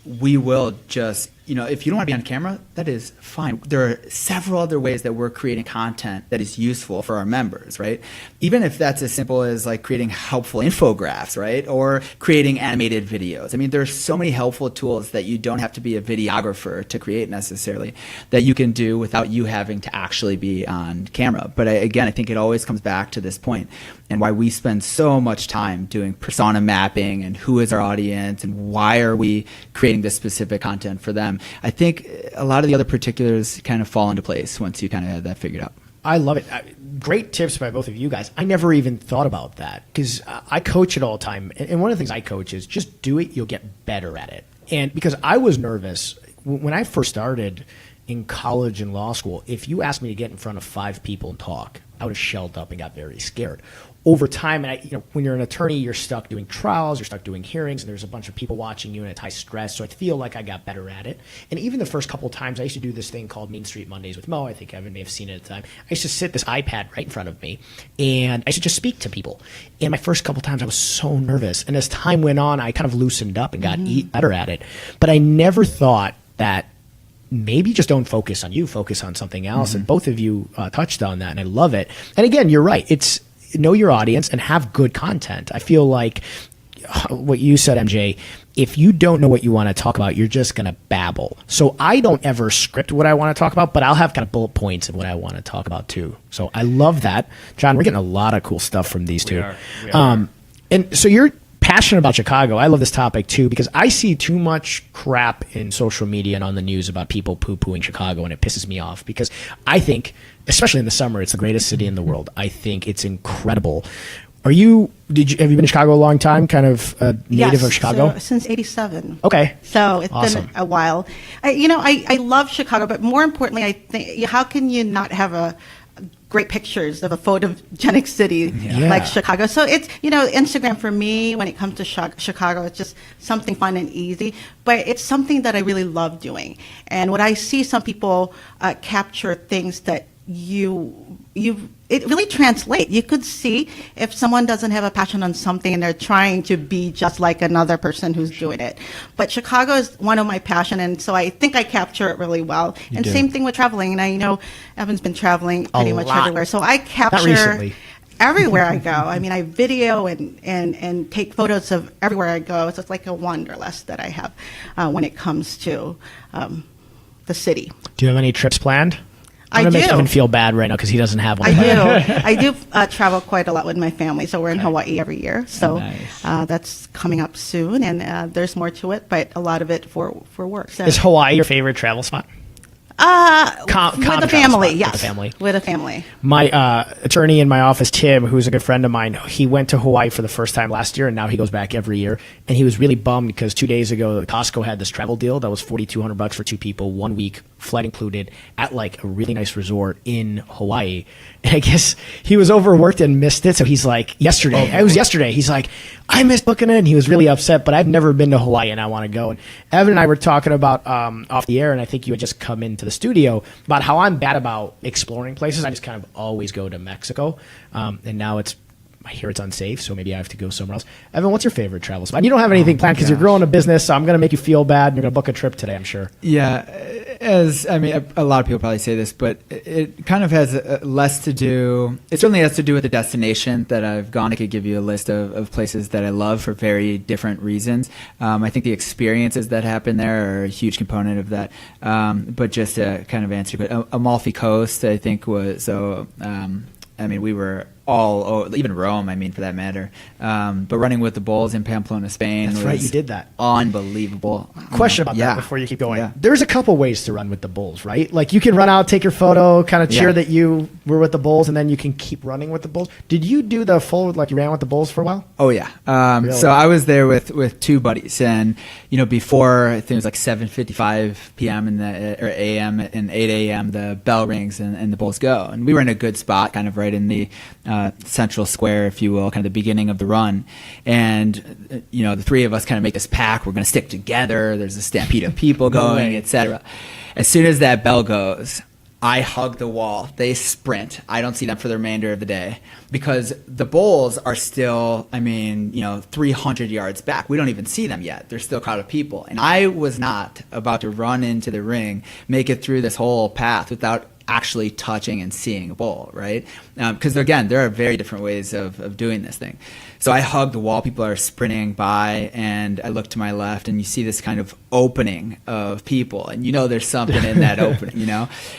we will just if you don't want to be on camera, that is fine. There are several other ways that we're creating content that is useful for our members, right? Even if that's as simple as like creating helpful infographics, right? Or creating animated videos. I mean, there's so many helpful tools that you don't have to be a videographer to create necessarily, that you can do without you having to actually be on camera. But again, I think it always comes back to this point, and why we spend so much time doing persona mapping and who is our audience and why are we creating this specific content for them. I think a lot of the other particulars kind of fall into place once you kind of have that figured out. I love it. Great tips by both of you guys. I never even thought about that, because I coach it all the time. And one of the things I coach is just do it, you'll get better at it. And because I was nervous when I first started in college and law school, if you asked me to get in front of 5 people and talk, I would have shelled up and got very scared. Over time, and when you're an attorney, you're stuck doing trials, you're stuck doing hearings, and there's a bunch of people watching you, and it's high stress. So I feel like I got better at it. And even the first couple of times, I used to do this thing called Main Street Mondays with Mo. I think Evan may have seen it at the time. I used to sit this iPad right in front of me, and I used to just speak to people. And my first couple of times, I was so nervous. And as time went on, I kind of loosened up and got better at it. But I never thought that maybe just don't focus on you, focus on something else. And both of you touched on that, and I love it. And again, you're right. It's know your audience and have good content. I feel like what you said, MJ, if you don't know what you want to talk about, you're just going to babble. So I don't ever script what I want to talk about, but I'll have kind of bullet points of what I want to talk about too. So I love that. John, we're getting a lot of cool stuff from these two. We are. And so you're passionate about Chicago. I love this topic too, because I see too much crap in social media and on the news about people poo-pooing Chicago, and it pisses me off, because I think, especially in the summer, it's the greatest city in the world. I think it's incredible. Have you been in Chicago a long time, kind of a native of Chicago? So, since 87. Okay. So it's Awesome. been a while. I love Chicago, but more importantly, I think, how can you not have great pictures of a photogenic city like Chicago? So it's, Instagram for me, when it comes to Chicago, it's just something fun and easy, but it's something that I really love doing. And when I see some people capture things that it really translates. You could see if someone doesn't have a passion on something and they're trying to be just like another person who's doing it. But Chicago is one of my passion, and so I think I capture it really well. And same thing with traveling. And I know Evan's been traveling pretty much everywhere, so I capture everywhere I go. I mean, I video and take photos of everywhere I go. So it's like a wanderlust that I have when it comes to the city. Do you have any trips planned? I I'm going to make do. Evan feel bad right now because he doesn't have one. I do travel quite a lot with my family, so we're in Hawaii every year. So Nice. that's coming up soon, and there's more to it, but a lot of it for work. So. Is Hawaii your favorite travel spot? with a travel family, spot, yes. with a family. With a family. My attorney in my office, Tim, who's a good friend of mine, he went to Hawaii for the first time last year, and now he goes back every year. And he was really bummed because 2 days ago, Costco had this travel deal that was $4,200 for 2 people, 1 week, flight included, at like a really nice resort in Hawaii. And I guess he was overworked and missed it. So he's like, it was yesterday. He's like, I missed booking it. And he was really upset, but I've never been to Hawaii and I want to go. And Evan and I were talking about off the air, and I think you had just come into the studio, about how I'm bad about exploring places. I just kind of always go to Mexico. And now I hear it's unsafe, so maybe I have to go somewhere else. Evan, what's your favorite travel spot? You don't have anything planned because you're growing a business, so I'm going to make you feel bad, and you're going to book a trip today, I'm sure. Yeah, As I mean, a lot of people probably say this, but it kind of has less to do. It certainly has to do with the destination that I've gone. I could give you a list of places that I love for very different reasons. I think the experiences that happen there are a huge component of that. But just to kind of answer, but Amalfi Coast, I think was so. I mean, we were even Rome, I mean, for that matter. But running with the bulls in Pamplona, Spain. That's right, you did that. Unbelievable. Question about that before you keep going. Yeah. There's a couple ways to run with the bulls, right? Like you can run out, take your photo, kind of cheer that you were with the bulls, and then you can keep running with the bulls. Did you do the full, like you ran with the bulls for a while? Oh, yeah. Really? So I was there with two buddies, and, before, I think it was like 7:55 p.m. or a.m. and 8 a.m., the bell rings and the bulls go. And we were in a good spot, kind of right in the central square, if you will, kind of the beginning of the run. And, the three of us kind of make this pack. We're going to stick together. There's a stampede of people going, etc. As soon as that bell goes, I hug the wall. They sprint. I don't see them for the remainder of the day because the bulls are still, 300 yards back. We don't even see them yet. There's still a crowd of people. And I was not about to run into the ring, make it through this whole path without actually touching and seeing a bull, right? Because again, there are very different ways of doing this thing. So I hug the wall, people are sprinting by, and I look to my left, and you see this kind of opening of people, and there's something in that opening,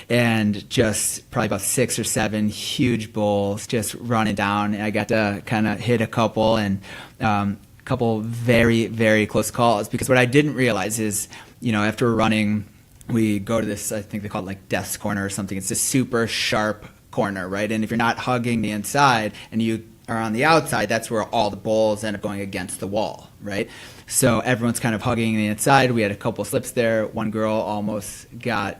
and just probably about 6 or 7 huge bulls just running down, and I got to kind of hit a couple, and couple very, very close calls, because what I didn't realize is, after running, we go to this, I think they call it like Death's Corner or something. It's this super sharp corner, right? And if you're not hugging the inside and you are on the outside, that's where all the bulls end up going against the wall, right? So everyone's kind of hugging the inside. We had a couple slips there. One girl almost got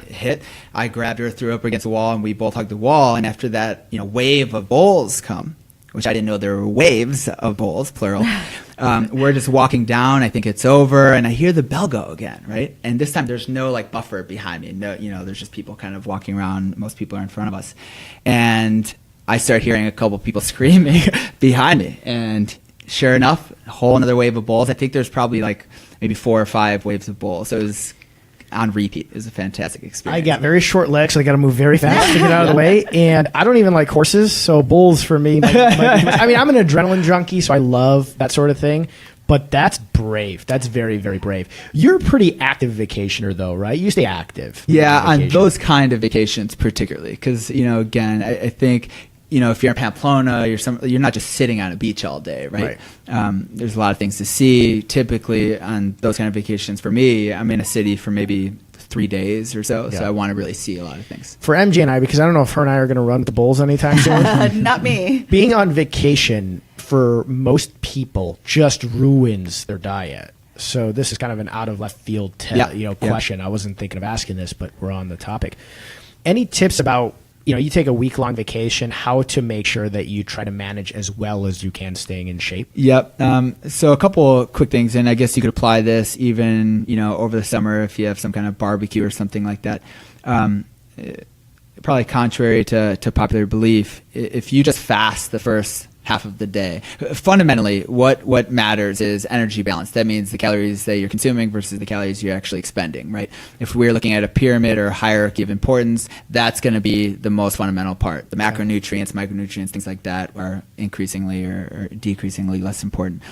hit. I grabbed her, threw her up against the wall, and we both hugged the wall. And after that, wave of bulls come, which I didn't know there were waves of bulls, plural. We're just walking down. I think it's over, and I hear the bell go again, right? And this time there's no like buffer behind me. No, there's just people kind of walking around. Most people are in front of us, and I start hearing a couple people screaming behind me. And sure enough, a whole another wave of bulls. I think there's probably like maybe 4 or 5 waves of bulls. So it was on repeat. It was a fantastic experience. I got very short legs, so I got to move very fast to get out of the way. And I don't even like horses, so bulls for me. I'm an adrenaline junkie, so I love that sort of thing. But that's brave. That's very, very brave. You're a pretty active vacationer, though, right? You stay active. Yeah, on those kind of vacations particularly. Because, again, I think if you're in Pamplona, you're not just sitting on a beach all day, right? There's a lot of things to see. Typically, on those kind of vacations, for me, I'm in a city for maybe 3 days or so, so I want to really see a lot of things. For MJ and I, because I don't know if her and I are going to run with the bulls anytime soon. Not me. Being on vacation for most people just ruins their diet. So this is kind of an out of left field question. I wasn't thinking of asking this, but we're on the topic. Any tips about you take a week-long vacation, how to make sure that you try to manage as well as you can staying in shape? Yep. So a couple of quick things, and I guess you could apply this even, over the summer if you have some kind of barbecue or something like that. Probably contrary to popular belief, if you just fast the first half of the day. Fundamentally, what matters is energy balance. That means the calories that you're consuming versus the calories you're actually expending, right? If we're looking at a pyramid or a hierarchy of importance, that's going to be the most fundamental part. The macronutrients, micronutrients, things like that are increasingly or decreasingly less important.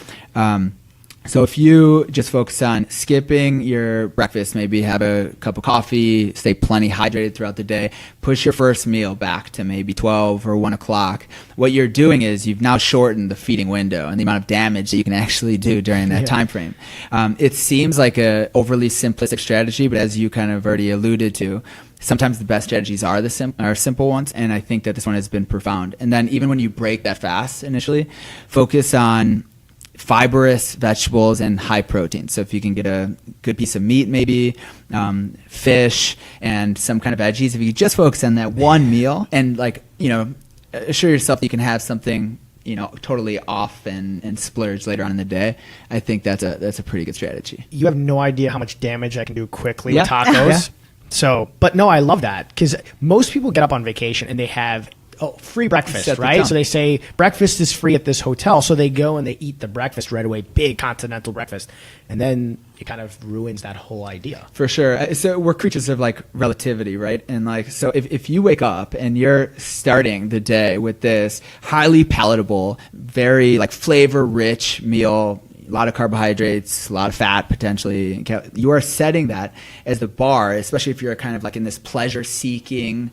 So if you just focus on skipping your breakfast, maybe have a cup of coffee, stay plenty hydrated throughout the day, push your first meal back to maybe 12 or 1 o'clock, what you're doing is you've now shortened the feeding window and the amount of damage that you can actually do during that time frame. It seems like a overly simplistic strategy, but as you kind of already alluded to, sometimes the best strategies are simple ones, and I think that this one has been profound. And then even when you break that fast initially, focus on fibrous vegetables and high protein. So if you can get a good piece of meat, maybe fish and some kind of veggies, if you just focus on that one meal and assure yourself that you can have something totally off and splurge later on in the day, I think that's a pretty good strategy. You have no idea how much damage I can do quickly with tacos. So, but no, I love that because most people get up on vacation and they have free breakfast, Set the right? tone. So they say breakfast is free at this hotel. So they go and they eat the breakfast right away, big continental breakfast. And then it kind of ruins that whole idea. For sure. So we're creatures of like relativity, right? And like, so if you wake up and you're starting the day with this highly palatable, very like flavor rich meal, a lot of carbohydrates, a lot of fat potentially, you are setting that as the bar, especially if you're kind of like in this pleasure seeking,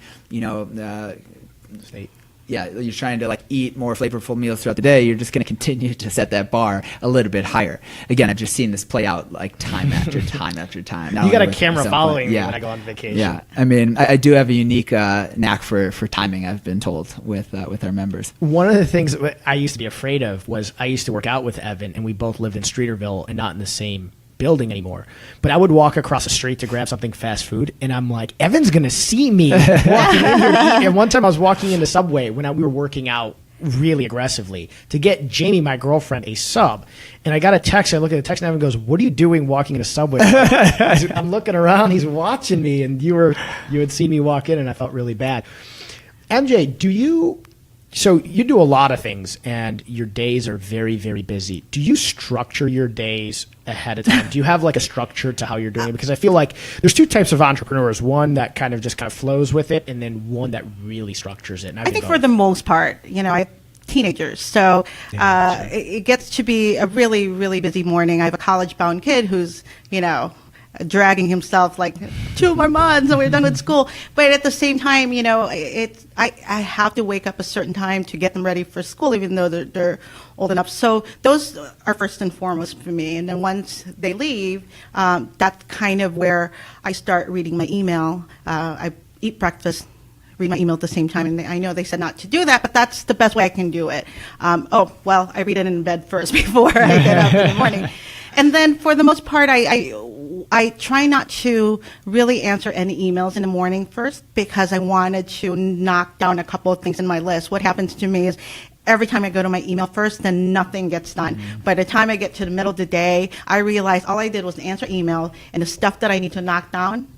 State. yeah, you're trying to like eat more flavorful meals throughout the day, you're just going to continue to set that bar a little bit higher. Again, I've just seen this play out like time after time after time. You got a camera following me when I go on vacation. Yeah, I mean, I do have a unique knack for timing, I've been told, with our members. One of the things that I used to be afraid of was I used to work out with Evan, and we both lived in Streeterville and not in the same building anymore. But I would walk across the street to grab something fast food, and I'm like, Evan's going to see me walking in here to eat. And one time I was walking in the Subway when we were working out really aggressively to get Jamie, my girlfriend, a sub. And I got a text. I look at the text, and Evan goes, "What are you doing walking in a Subway?" I'm looking around. He's watching me, and you had seen me walk in, and I felt really bad. MJ, so you do a lot of things, and your days are very, very busy. Do you structure your days ahead of time? Do you have like a structure to how you're doing it? Because I feel like there's two types of entrepreneurs. One that kind of flows with it, and then one that really structures it. And I think for the most part, I have teenagers. So it gets to be a really, really busy morning. I have a college-bound kid who's, dragging himself like 2 more months and we're done with school. But at the same time, I have to wake up a certain time to get them ready for school, even though they're old enough. So those are first and foremost for me. And then once they leave, that's kind of where I start reading my email. I eat breakfast, read my email at the same time. And I know they said not to do that, but that's the best way I can do it. I read it in bed first before I get up in the morning. And then for the most part, I try not to really answer any emails in the morning first because I wanted to knock down a couple of things in my list. What happens to me is every time I go to my email first, then nothing gets done. By the time I get to the middle of the day, I realize all I did was answer email, and the stuff that I need to knock down,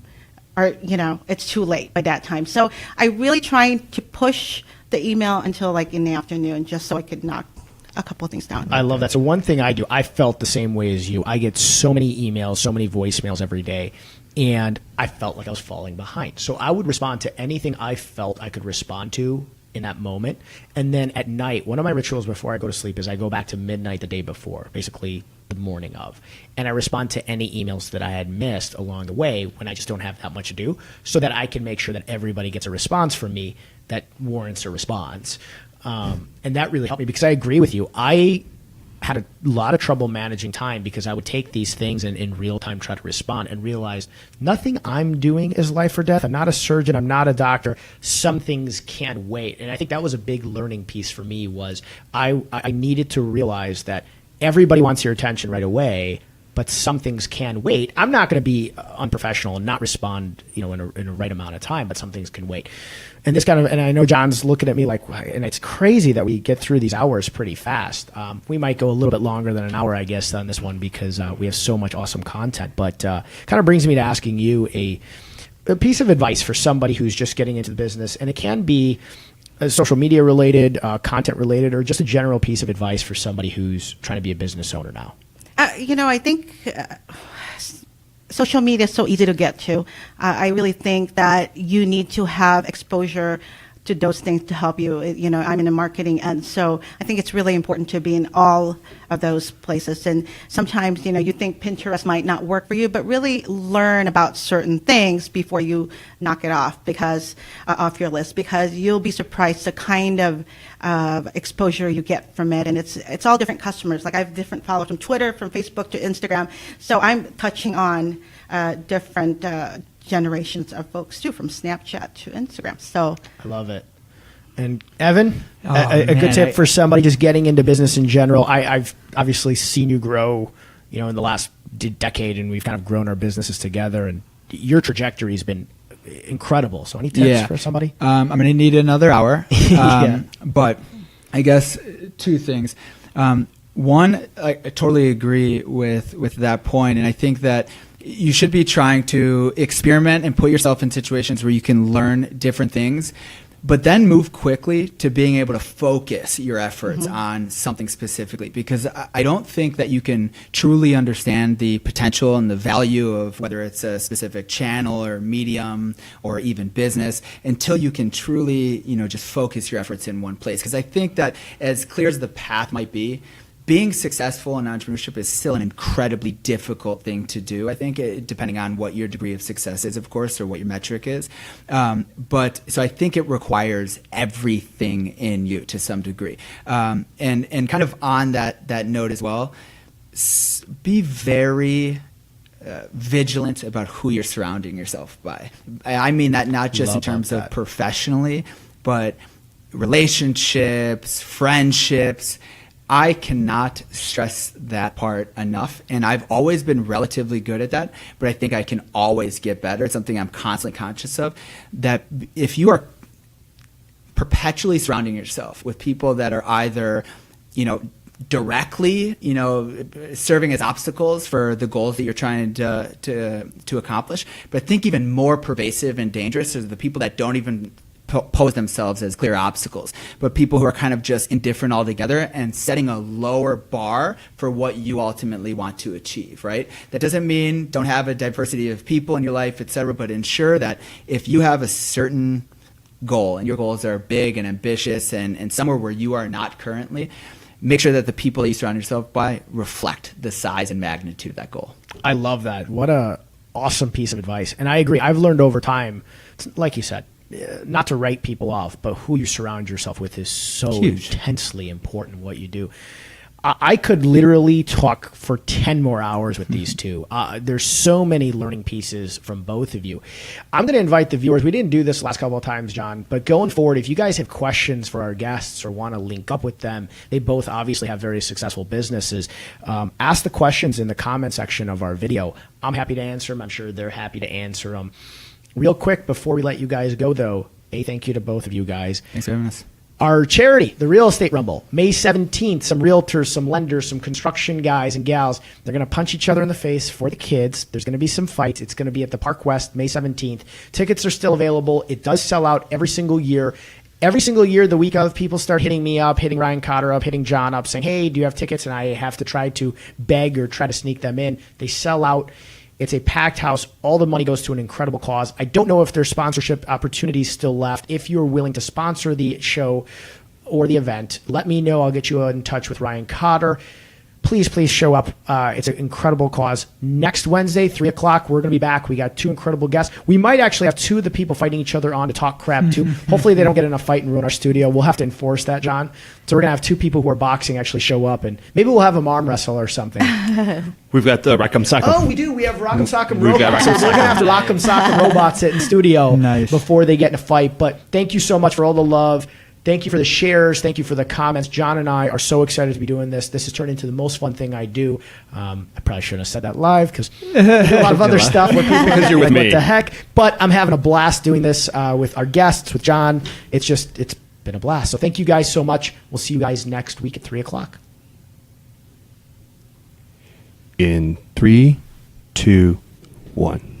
it's too late by that time. So I really try to push the email until like in the afternoon just so I could knock a couple of things down. I love that. So one thing I do, I felt the same way as you. I get so many emails, so many voicemails every day, and I felt like I was falling behind. So I would respond to anything I felt I could respond to in that moment. And then at night, one of my rituals before I go to sleep is I go back to midnight the day before, basically the morning of, and I respond to any emails that I had missed along the way when I just don't have that much to do, so that I can make sure that everybody gets a response from me that warrants a response. And that really helped me because I agree with you. I had a lot of trouble managing time because I would take these things and in real time try to respond and realize nothing I'm doing is life or death. I'm not a surgeon. I'm not a doctor. Some things can't wait. And I think that was a big learning piece for me was I needed to realize that everybody wants your attention right away, but some things can wait. I'm not going to be unprofessional and not respond, in a right amount of time, but some things can wait. And and I know John's looking at me like, and it's crazy that we get through these hours pretty fast. We might go a little bit longer than an hour, I guess, on this one because we have so much awesome content. But kind of brings me to asking you a piece of advice for somebody who's just getting into the business, and it can be social media related, content related, or just a general piece of advice for somebody who's trying to be a business owner now. I think social media is so easy to get to. I really think that you need to have exposure to those things to help you. I'm in the marketing end, so I think it's really important to be in all of those places. And sometimes, you think Pinterest might not work for you, but really learn about certain things before you knock it off off your list, because you'll be surprised the kind of exposure you get from it. And it's all different customers. Like I have different followers from Twitter, from Facebook to Instagram. So I'm touching on different generations of folks too, from Snapchat to Instagram. So I love it. And Evan, a good tip for somebody just getting into business in general. I've obviously seen you grow, in the last decade, and we've kind of grown our businesses together, and your trajectory has been incredible. So any tips for somebody? I'm going to need another hour, but I guess two things. One, I totally agree with that point, and I think that you should be trying to experiment and put yourself in situations where you can learn different things. but then move quickly to being able to focus your efforts on something specifically, because I don't think that you can truly understand the potential and the value of whether it's a specific channel or medium or even business until you can truly, just focus your efforts in one place. Because I think that as clear as the path might be, being successful in entrepreneurship is still an incredibly difficult thing to do, I think, depending on what your degree of success is, of course, or what your metric is. But so I think it requires everything in you to some degree. And kind of on that note as well, be very vigilant about who you're surrounding yourself by. I mean that not just in terms of professionally, but relationships, friendships. I cannot stress that part enough, and I've always been relatively good at that, but I think I can always get better. It's something I'm constantly conscious of, that if you are perpetually surrounding yourself with people that are either, directly, serving as obstacles for the goals that you're trying to accomplish, but I think even more pervasive and dangerous are the people that don't even pose themselves as clear obstacles, but people who are kind of just indifferent altogether and setting a lower bar for what you ultimately want to achieve, right? That doesn't mean don't have a diversity of people in your life, et cetera, but ensure that if you have a certain goal and your goals are big and ambitious and somewhere where you are not currently, make sure that the people that you surround yourself by reflect the size and magnitude of that goal. I love that. What a awesome piece of advice. And I agree. I've learned over time, like you said, not to write people off, but who you surround yourself with is so Huge. intensely important in what you do. I could literally talk for 10 more hours with these two. There's so many learning pieces from both of you. I'm going to invite the viewers. We didn't do this the last couple of times, John, but going forward, if you guys have questions for our guests or want to link up with them, they both obviously have very successful businesses. Ask the questions in the comment section of our video. I'm happy to answer them. I'm sure they're happy to answer them. Real quick, before we let you guys go, though, a thank you to both of you guys. Thanks for having us. Our charity, the Real Estate Rumble, May 17th, some realtors, some lenders, some construction guys and gals, they're going to punch each other in the face for the kids. There's going to be some fights. It's going to be at the Park West, May 17th. Tickets are still available. It does sell out every single year. Every single year, the week of, people start hitting me up, hitting Ryan Cotter up, hitting John up, saying, hey, do you have tickets? And I have to try to beg or try to sneak them in. They sell out. It's a packed house. All the money goes to an incredible cause. I don't know if there's sponsorship opportunities still left. If you're willing to sponsor the show or the event, let me know. I'll get you in touch with Ryan Cotter. Please show up. It's an incredible cause. Next Wednesday, 3 o'clock, we're going to be back. We got two incredible guests. We might actually have two of the people fighting each other on to talk crap, too. Hopefully they don't get in a fight and ruin our studio. We'll have to enforce that, John. So we're going to have two people who are boxing actually show up, and maybe we'll have them arm wrestle or something. We've got the Rock'em Sock'em. Oh, we do. We have Rock'em Sock'em We've got robots. Rock'em So we're going to have the Rock'em Sock'em robots sit in studio Nice. before they get in a fight. But thank you so much for all the love. Thank you for the shares. Thank you for the comments. John and I are so excited to be doing this. This has turned into the most fun thing I do. I probably shouldn't have said that live because there's a lot of other stuff where people Because you're with like, me. what the heck? But I'm having a blast doing this with our guests, with John. It's been a blast. So thank you guys so much. We'll see you guys next week at 3 o'clock. In 3, 2, 1.